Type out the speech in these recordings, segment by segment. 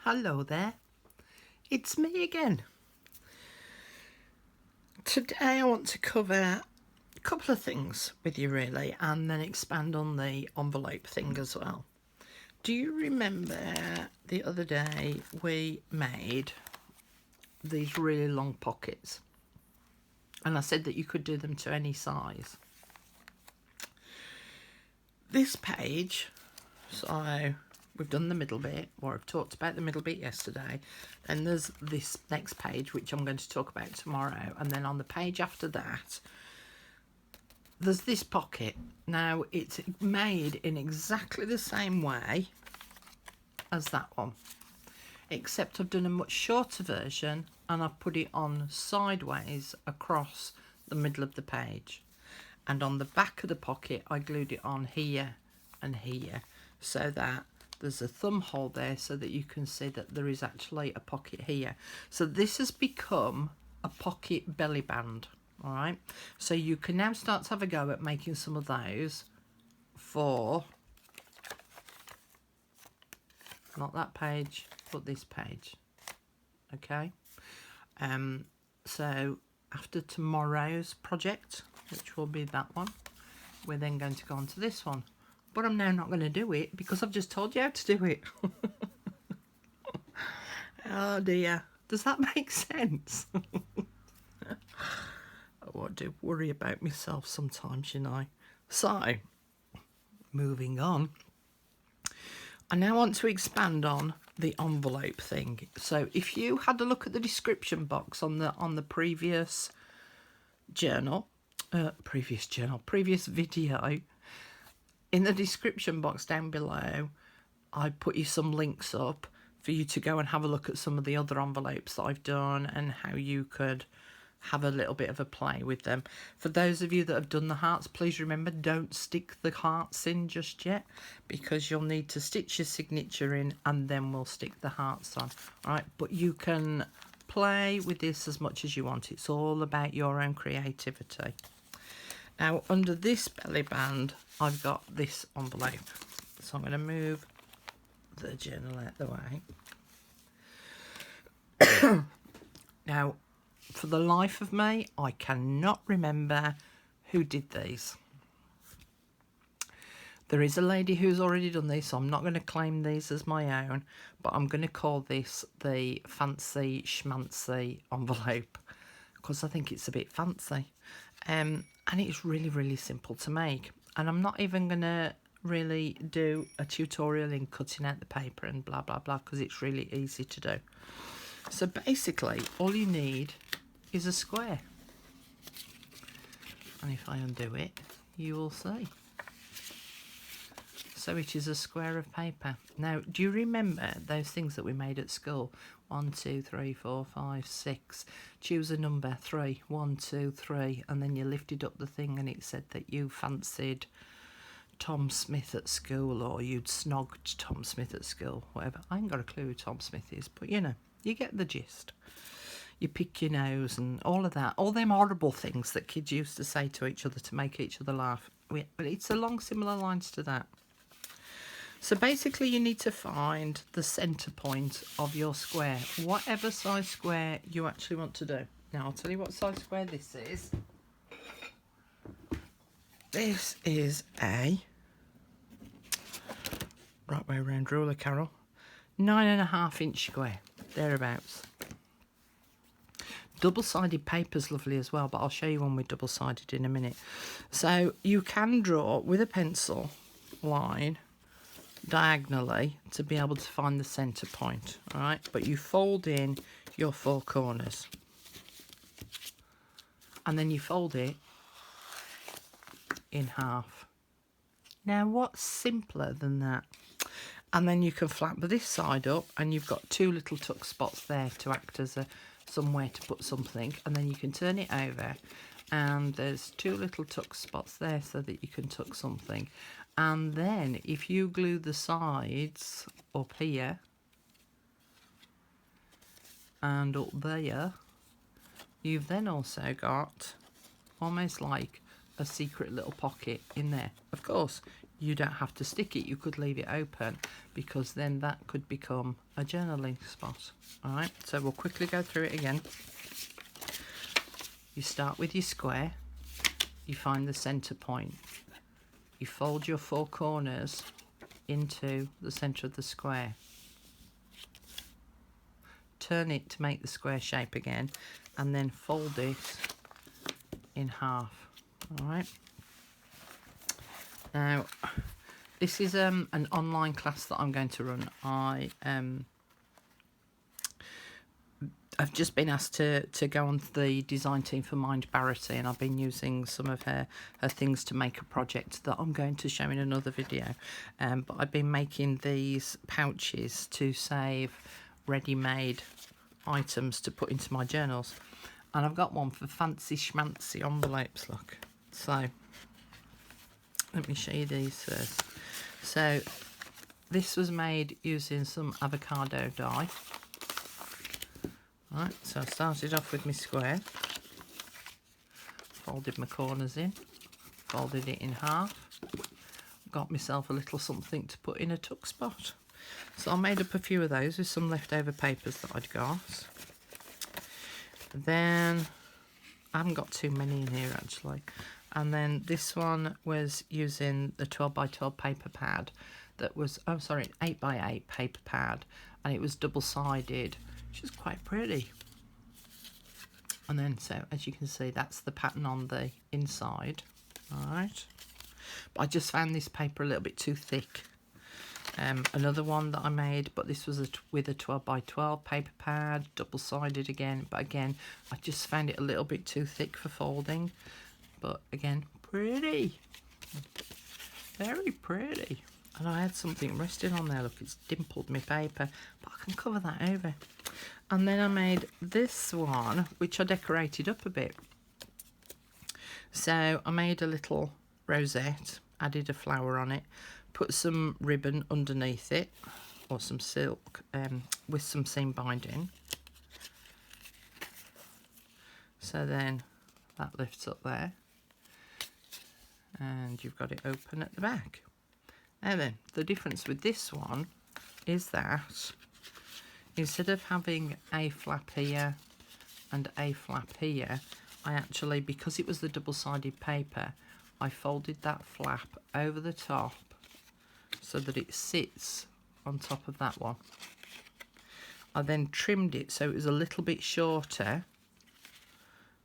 Hello there, it's me again. Today I want to cover a couple of things with you really, and then expand on the envelope thing as well. Do you remember the other day we made these really long pockets? And I said that you could do them to any size. This page, so we've done the middle bit, or I've talked about the middle bit yesterday. Then there's this next page, which I'm going to talk about tomorrow. And then on the page after that, there's this pocket. Now, it's made in exactly the same way as that one, except I've done a much shorter version and I've put it on sideways across the middle of the page. And on the back of the pocket, I glued it on here and here, so that there's a thumb hole there so that you can see that there is actually a pocket here. So this has become a pocket belly band, all right? So you can now start to have a go at making some of those for, not that page, but this page, okay? So after tomorrow's project, which will be that one, we're then going to go on to this one. But I'm now not going to do it because I've just told you how to do it. Oh dear. Does that make sense? Oh, I do worry about myself sometimes, you know. So, moving on. I now want to expand on the envelope thing. So if you had a look at the description box on the previous journal, previous video, in the description box down below, I put you some links up for you to go and have a look at some of the other envelopes that I've done and how you could have a little bit of a play with them. For those of you that have done the hearts, please remember, don't stick the hearts in just yet, because you'll need to stitch your signature in and then we'll stick the hearts on. All right, but you can play with this as much as you want. It's all about your own creativity. Now, under this belly band, I've got this envelope. So I'm going to move the journal out the way. Now, for the life of me, I cannot remember who did these. There is a lady who's already done these, so I'm not going to claim these as my own, but I'm going to call this the fancy schmancy envelope because I think it's a bit fancy. And it's really, really simple to make. And I'm not even going to really do a tutorial in cutting out the paper and blah, blah, blah, because it's really easy to do. So basically, all you need is a square. And if I undo it, you will see. So it is a square of paper. Now, do you remember those things that we made at school? 1, 2, 3, 4, 5, 6. Choose a number, 3. 1, 2, 3. And then you lifted up the thing and it said that you fancied Tom Smith at school, or you'd snogged Tom Smith at school, whatever. I ain't got a clue who Tom Smith is, but you know, you get the gist. You pick your nose and all of that. All them horrible things that kids used to say to each other to make each other laugh. But it's along similar lines to that. So basically you need to find the centre point of your square, whatever size square you actually want to do. Now I'll tell you what size square this is. This is a, right way around ruler, Carol, 9.5 inch square, thereabouts. Double-sided paper's lovely as well, but I'll show you one with double-sided in a minute. So you can draw with a pencil line diagonally to be able to find the centre point, all right? But you fold in your 4 corners. And then you fold it in half. Now, what's simpler than that? And then you can flap this side up and you've got 2 little tuck spots there to act as somewhere to put something. And then you can turn it over and there's 2 little tuck spots there so that you can tuck something. And then if you glue the sides up here and up there, you've then also got almost like a secret little pocket in there. Of course, you don't have to stick it. You could leave it open, because then that could become a journaling spot. All right, so we'll quickly go through it again. You start with your square, you find the center point, you fold your 4 corners into the center of the square, turn it to make the square shape again, and then fold it in half. All right, now this is an online class that I'm going to run. I've just been asked to go on the design team for Mind Barity, and I've been using some of her things to make a project that I'm going to show in another video. But I've been making these pouches to save ready-made items to put into my journals. And I've got one for fancy schmancy envelopes, look. So, let me show you these first. So, this was made using some avocado dye. Right, so I started off with my square, folded my corners in, folded it in half, got myself a little something to put in a tuck spot. So I made up a few of those with some leftover papers that I'd got. Then, I haven't got too many in here actually. And then this one was using the 12x12 paper pad that was, 8x8 paper pad, and it was double-sided, which is quite pretty. And then, so as you can see, that's the pattern on the inside. All right, but I just found this paper a little bit too thick. Another one that I made, but this was with a 12x12 paper pad, double-sided again, but again I just found it a little bit too thick for folding. But again, pretty, very pretty. And I had something resting on there, look, it's dimpled my paper, but I can cover that over. And then I made this one, which I decorated up a bit. So I made a little rosette, added a flower on it, put some ribbon underneath it, or some silk, with some seam binding. So then that lifts up there, and you've got it open at the back. Now then, the difference with this one is that instead of having a flap here and a flap here, I actually, because it was the double-sided paper, I folded that flap over the top so that it sits on top of that one. I then trimmed it so it was a little bit shorter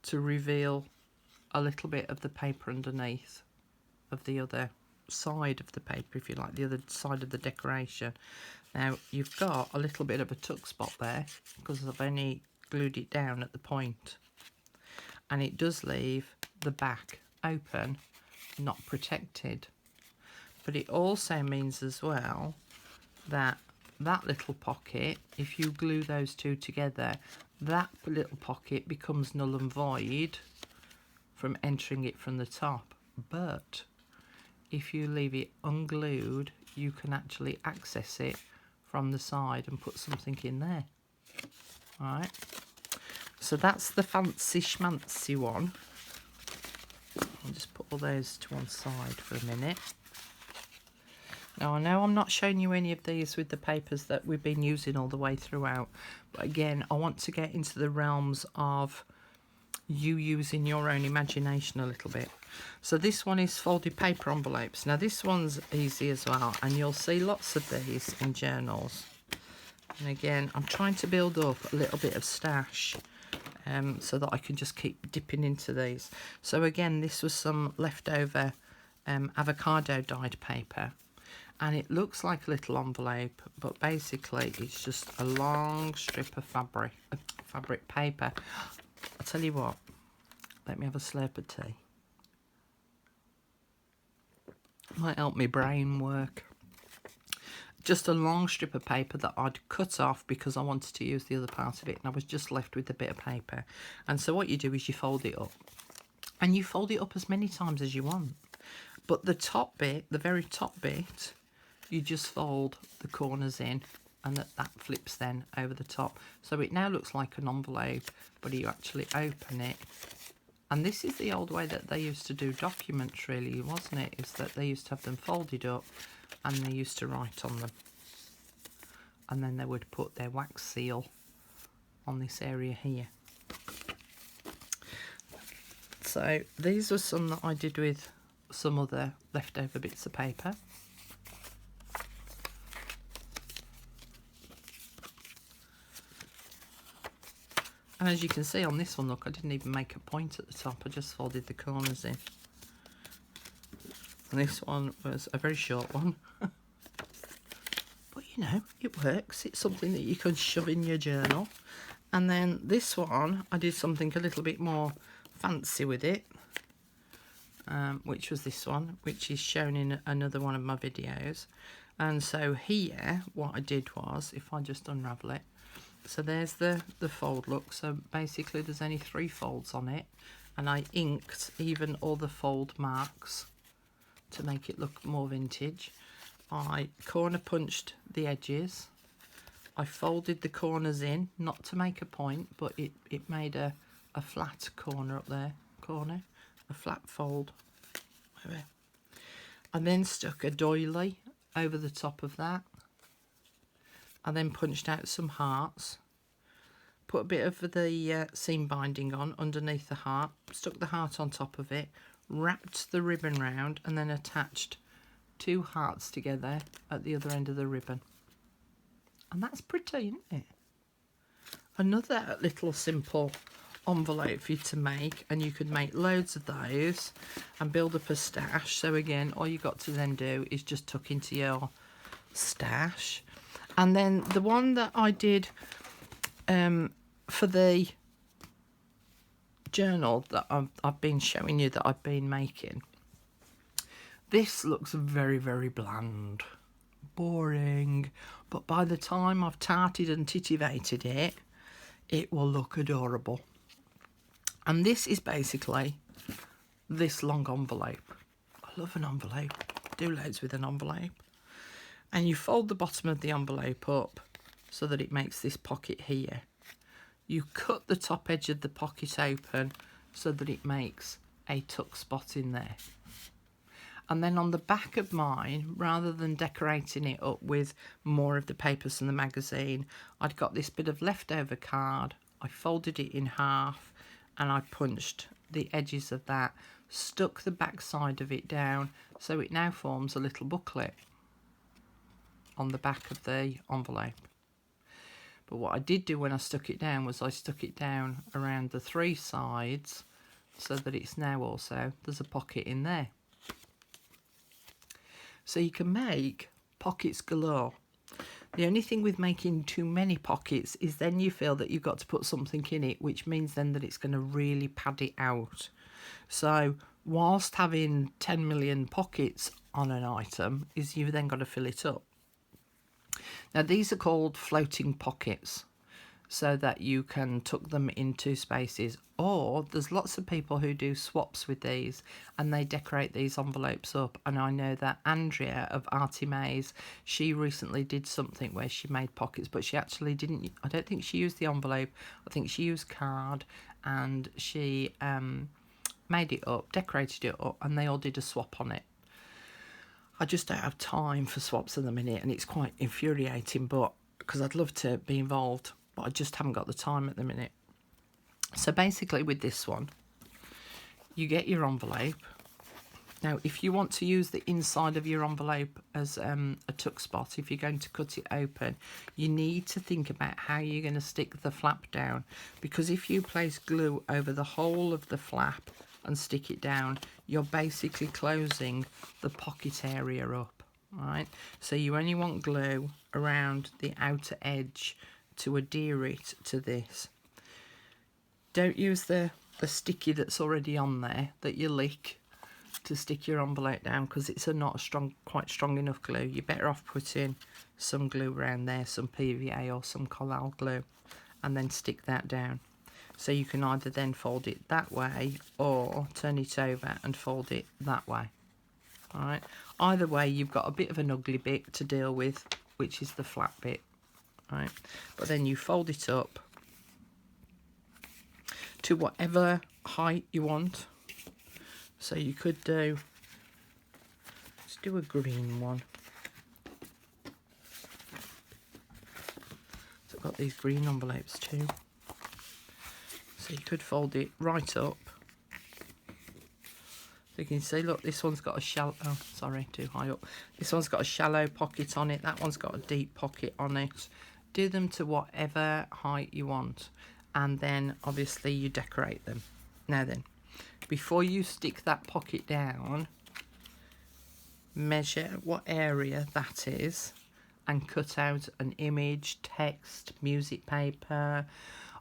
to reveal a little bit of the paper underneath of the other side of the paper, if you like, the other side of the decoration. Now you've got a little bit of a tuck spot there because I've only glued it down at the point, and it does leave the back open, not protected. But it also means as well that that little pocket, if you glue those two together, that little pocket becomes null and void from entering it from the top. But if you leave it unglued, you can actually access it from the side and put something in there. All right, so that's the fancy schmancy one. I'll just put all those to one side for a minute. Now I know I'm not showing you any of these with the papers that we've been using all the way throughout, but again I want to get into the realms of you using your own imagination a little bit. So this one is folded paper envelopes. Now this one's easy as well, and you'll see lots of these in journals. And again, I'm trying to build up a little bit of stash so that I can just keep dipping into these. So again, this was some leftover avocado dyed paper, and it looks like a little envelope, but basically it's just a long strip of fabric paper. I'll tell you what, let me have a slurp of tea. Might help my brain work. Just a long strip of paper that I'd cut off because I wanted to use the other part of it, and I was just left with a bit of paper. And so what you do is you fold it up, and you fold it up as many times as you want. But the top bit, the very top bit, you just fold the corners in, and that flips then over the top. So it now looks like an envelope, but you actually open it, And this is the old way that they used to do documents, really, wasn't it? Is that they used to have them folded up and they used to write on them. And then they would put their wax seal on this area here. So these were some that I did with some other leftover bits of paper. And as you can see on this one, look, I didn't even make a point at the top. I just folded the corners in. And this one was a very short one. But, you know, it works. It's something that you can shove in your journal. And then this one, I did something a little bit more fancy with it. Which was this one, which is shown in another one of my videos. And so here, what I did was, if I just unravel it, so there's the fold look. So basically there's only 3 folds on it, and I inked even all the fold marks to make it look more vintage. I corner punched the edges. I folded the corners in, not to make a point, but it made a flat corner up there, a flat fold. I then stuck a doily over the top of that. I then punched out some hearts, put a bit of the seam binding on underneath the heart, stuck the heart on top of it, wrapped the ribbon round, and then attached 2 hearts together at the other end of the ribbon. And that's pretty, isn't it? Another little simple envelope for you to make, and you could make loads of those and build up a stash. So again, all you got to then do is just tuck into your stash. And then the one that I did for the journal that I've been showing you that I've been making, this looks very, very bland, boring, but by the time I've tarted and titivated it, it will look adorable. And this is basically this long envelope. I love an envelope. Do loads with an envelope. And you fold the bottom of the envelope up so that it makes this pocket here. You cut the top edge of the pocket open so that it makes a tuck spot in there. And then on the back of mine, rather than decorating it up with more of the papers from the magazine, I'd got this bit of leftover card. I folded it in half and I punched the edges of that, stuck the back side of it down, so it now forms a little booklet on the back of the envelope. But what I did do when I stuck it down was I stuck it down around the 3 sides so that it's now also, there's a pocket in there. So you can make pockets galore. The only thing with making too many pockets is then you feel that you've got to put something in it, which means then that it's going to really pad it out. So whilst having 10 million pockets on an item, is you've then got to fill it up. Now these are called floating pockets, so that you can tuck them into spaces, or there's lots of people who do swaps with these and they decorate these envelopes up. And I know that Andrea of Arty Mazes, she recently did something where she made pockets, but she actually didn't, I don't think she used the envelope, I think she used card, and she made it up, decorated it up, and they all did a swap on it. I just don't have time for swaps at the minute, and it's quite infuriating, but because I'd love to be involved, but I just haven't got the time at the minute. So basically with this one, you get your envelope. Now if you want to use the inside of your envelope as a tuck spot, if you're going to cut it open, you need to think about how you're going to stick the flap down, because if you place glue over the whole of the flap and stick it down, you're basically closing the pocket area up, right? So you only want glue around the outer edge to adhere it to this. Don't use the sticky that's already on there that you lick to stick your envelope down, because it's not a strong, quite strong enough glue. You're better off putting some glue around there, some PVA or some collal glue, and then stick that down. So you can either then fold it that way or turn it over and fold it that way. All right. Either way, you've got a bit of an ugly bit to deal with, which is the flat bit. Right. But then you fold it up to whatever height you want. So you could do, let's do a green one. So I've got these green envelopes too. So you could fold it right up. So you can see, look, this one's got a shallow, oh, sorry, too high up. This one's got a shallow pocket on it. That one's got a deep pocket on it. Do them to whatever height you want. And then, obviously, you decorate them. Now then, before you stick that pocket down, measure what area that is and cut out an image, text, music paper,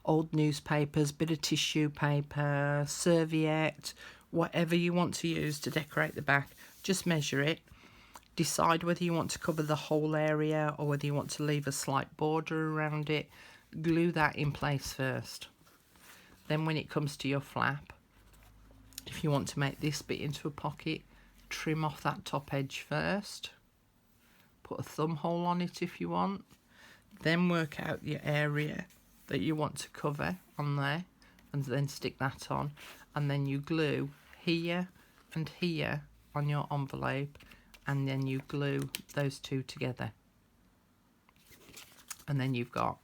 old newspapers, bit of tissue paper, serviette, whatever you want to use to decorate the back. Just measure it. Decide whether you want to cover the whole area or whether you want to leave a slight border around it. Glue that in place first. Then when it comes to your flap, if you want to make this bit into a pocket, trim off that top edge first. Put a thumb hole on it if you want. Then work out your area that you want to cover on there and then stick that on. And then you glue here and here on your envelope, and then you glue those two together. And then you've got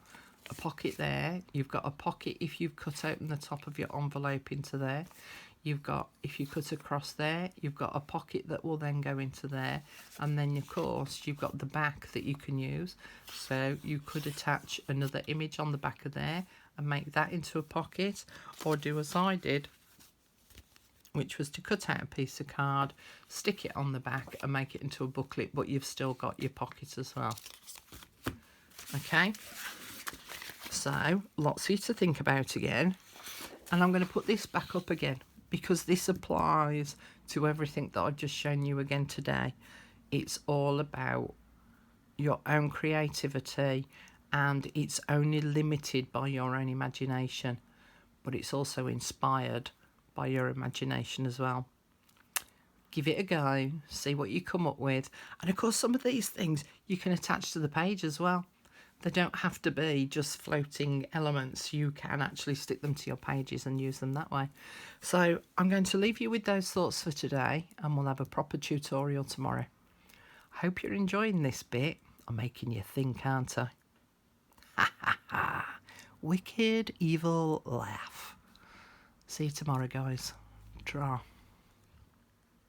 a pocket there. You've got a pocket if you've cut open the top of your envelope into there. You've got, if you cut across there, you've got a pocket that will then go into there. And then, of course, you've got the back that you can use. So you could attach another image on the back of there and make that into a pocket, or do as I did, which was to cut out a piece of card, stick it on the back and make it into a booklet, but you've still got your pocket as well. Okay, so lots for you to think about again. And I'm going to put this back up again because this applies to everything that I've just shown you again today. It's all about your own creativity, and it's only limited by your own imagination, but it's also inspired by your imagination as well. Give it a go, see what you come up with. And of course, some of these things you can attach to the page as well. They don't have to be just floating elements. You can actually stick them to your pages and use them that way. So I'm going to leave you with those thoughts for today, and we'll have a proper tutorial tomorrow. I hope you're enjoying this bit. I'm making you think, aren't I? Ha ha ha. Wicked evil laugh. See you tomorrow, guys. Draw.